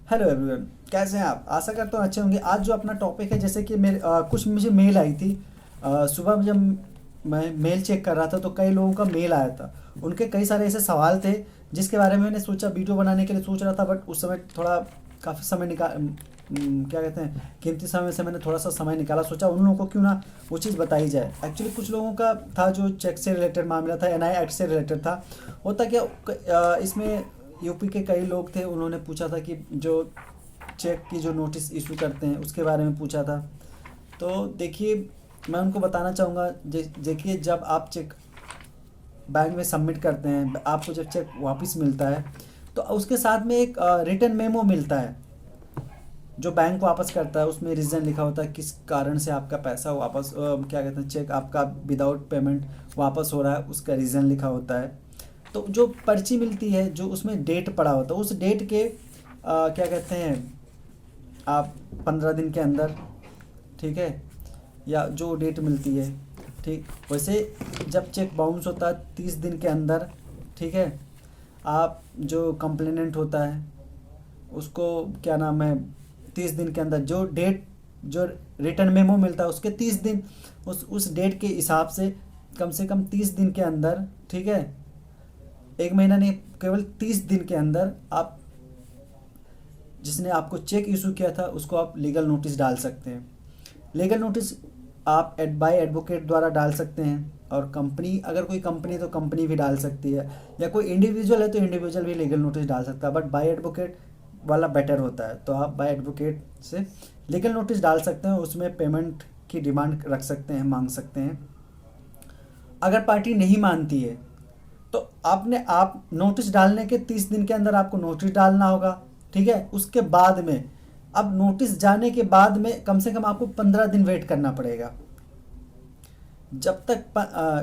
Hello everyone, कैसे हैं आप? आशा करता हूँ अच्छे होंगे। आज जो अपना टॉपिक है, जैसे कि मेरे कुछ मुझे मेल आई थी। सुबह जब मैं मेल चेक कर रहा था तो कई लोगों का मेल आया था। उनके कई सारे ऐसे सवाल थे जिसके बारे में मैंने सोचा, वीडियो बनाने के लिए सोच रहा था, बट उस समय थोड़ा काफ़ी समय क्या कहते हैं, कीमती समय से मैंने थोड़ा सा समय निकाला। सोचा उन लोगों को क्यों ना वो चीज़ बताई जाए। एक्चुअली कुछ लोगों का था जो चेक से रिलेटेड मामला था, एनआई एक्ट से रिलेटेड था। होता क्या, इसमें यूपी के कई लोग थे, उन्होंने पूछा था कि जो चेक की जो नोटिस इशू करते हैं उसके बारे में पूछा था। तो देखिए, मैं उनको बताना चाहूँगा, देखिए जब आप चेक बैंक में सबमिट करते हैं, आपको जब चेक वापस मिलता है तो उसके साथ में एक रिटन मेमो मिलता है जो बैंक वापस करता है। उसमें रीज़न लिखा होता है किस कारण से आपका पैसा वापस क्या कहते हैं, चेक आपका विदाउट पेमेंट वापस हो रहा है, उसका रीज़न लिखा होता है। तो जो पर्ची मिलती है, जो उसमें डेट पड़ा होता है, उस डेट के क्या कहते हैं, आप 15 दिन के अंदर, ठीक है, या जो डेट मिलती है, ठीक वैसे जब चेक बाउंस होता है 30 दिन के अंदर, ठीक है, आप जो कंप्लेनेंट होता है उसको क्या नाम है, 30 दिन के अंदर जो डेट, जो रिटर्न मेमो मिलता है उसके 30 दिन, उस डेट के हिसाब से कम 30 दिन के अंदर, ठीक है, एक महीना नहीं, केवल 30 दिन के अंदर आप जिसने आपको चेक इशू किया था उसको आप लीगल नोटिस डाल सकते हैं। लीगल नोटिस आप बाय एडवोकेट द्वारा डाल सकते हैं, और कंपनी, अगर कोई कंपनी तो कंपनी भी डाल सकती है, या कोई इंडिविजुअल है तो इंडिविजुअल भी लीगल नोटिस डाल सकता है, बट बाय एडवोकेट वाला बेटर होता है। तो आप बाय एडवोकेट से लीगल नोटिस डाल सकते हैं, उसमें पेमेंट की डिमांड रख सकते हैं, मांग सकते हैं। अगर पार्टी नहीं मानती है तो आप नोटिस डालने के 30 दिन के अंदर आपको नोटिस डालना होगा, ठीक है। उसके बाद में, अब नोटिस जाने के बाद में कम से कम आपको 15 दिन वेट करना पड़ेगा। जब तक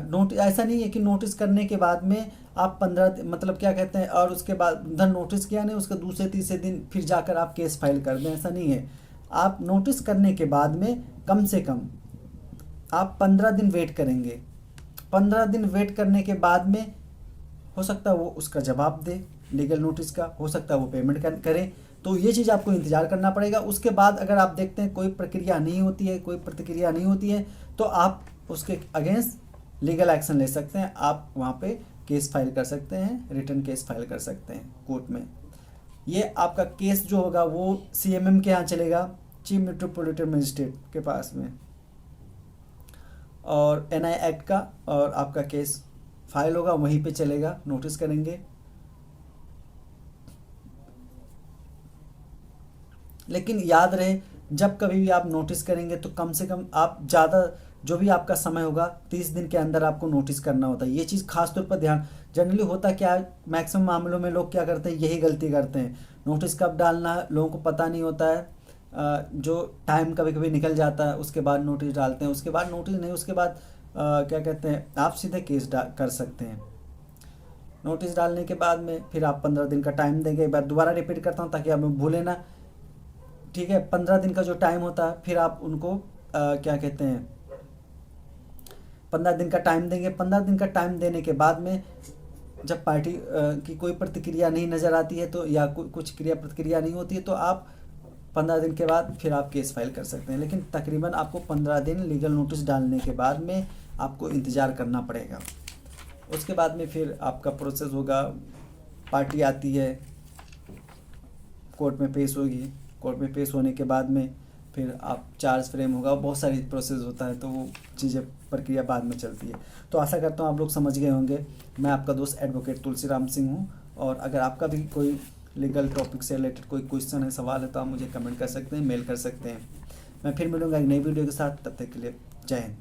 नोटिस, ऐसा नहीं है कि नोटिस करने के बाद में आप 15, मतलब क्या कहते हैं, और उसके बाद उधर नोटिस किया नहीं, उसके दूसरे तीसरे दिन फिर जाकर आप केस फाइल कर दें, ऐसा नहीं है। आप नोटिस करने के बाद में कम से कम आप 15 दिन वेट करेंगे। 15 दिन वेट करने के बाद में हो सकता है वो उसका जवाब दे लीगल नोटिस का, हो सकता है वो पेमेंट करे। तो ये चीज़ आपको इंतज़ार करना पड़ेगा। उसके बाद अगर आप देखते हैं कोई प्रक्रिया नहीं होती है, कोई प्रतिक्रिया नहीं होती है, तो आप उसके अगेंस्ट लीगल एक्शन ले सकते हैं। आप वहाँ पे केस फाइल कर सकते हैं, रिटर्न केस फाइल कर सकते हैं कोर्ट में। ये आपका केस जो होगा वो सीएमएम के यहाँ चलेगा, चीफ मेट्रोपॉलिटन मजिस्ट्रेट के पास में, और एनआई एक्ट का, और आपका केस फाइल होगा वहीं पे चलेगा, नोटिस करेंगे। लेकिन याद रहे, जब कभी भी आप नोटिस करेंगे तो कम से कम आप ज़्यादा, जो भी आपका समय होगा 30 दिन के अंदर आपको नोटिस करना होता है। ये चीज़ खास तौर पर ध्यान, जनरली होता क्या है, मैक्सिमम मामलों में लोग क्या करते हैं, यही गलती करते हैं। नोटिस कब डालना है लोगों को पता नहीं होता है। जो टाइम कभी कभी निकल जाता है, उसके बाद नोटिस डालते हैं, उसके बाद नोटिस नहीं, उसके बाद क्या कहते हैं, आप सीधे केस कर सकते हैं। नोटिस डालने के बाद में फिर आप 15 दिन का टाइम देंगे। एक बार दोबारा रिपीट करता हूँ ताकि आप भूलें ना, ठीक है। 15 दिन का जो टाइम होता है, फिर आप उनको क्या कहते हैं, 15 दिन का टाइम देंगे। 15 दिन का टाइम देने के बाद में जब पार्टी की कोई प्रतिक्रिया नहीं नज़र आती है, तो या कुछ क्रिया प्रतिक्रिया नहीं होती है, तो आप 15 दिन के बाद फिर आप केस फाइल कर सकते हैं। लेकिन तकरीबन आपको 15 दिन लीगल नोटिस डालने के बाद में आपको इंतज़ार करना पड़ेगा। उसके बाद में फिर आपका प्रोसेस होगा, पार्टी आती है, कोर्ट में पेश होगी। कोर्ट में पेश होने के बाद में फिर आप चार्ज फ्रेम होगा, बहुत सारी प्रोसेस होता है, तो वो चीज़ें, प्रक्रिया बाद में चलती है। तो आशा करता हूँ आप लोग समझ गए होंगे। मैं आपका दोस्त एडवोकेट तुलसीराम सिंह हूँ, और अगर आपका भी कोई लीगल टॉपिक से रिलेटेड कोई क्वेश्चन है, सवाल है, तो आप मुझे कमेंट कर सकते हैं, मेल कर सकते हैं। मैं फिर मिलूँगा एक नई वीडियो के साथ, तब तक के लिए जय हिंद।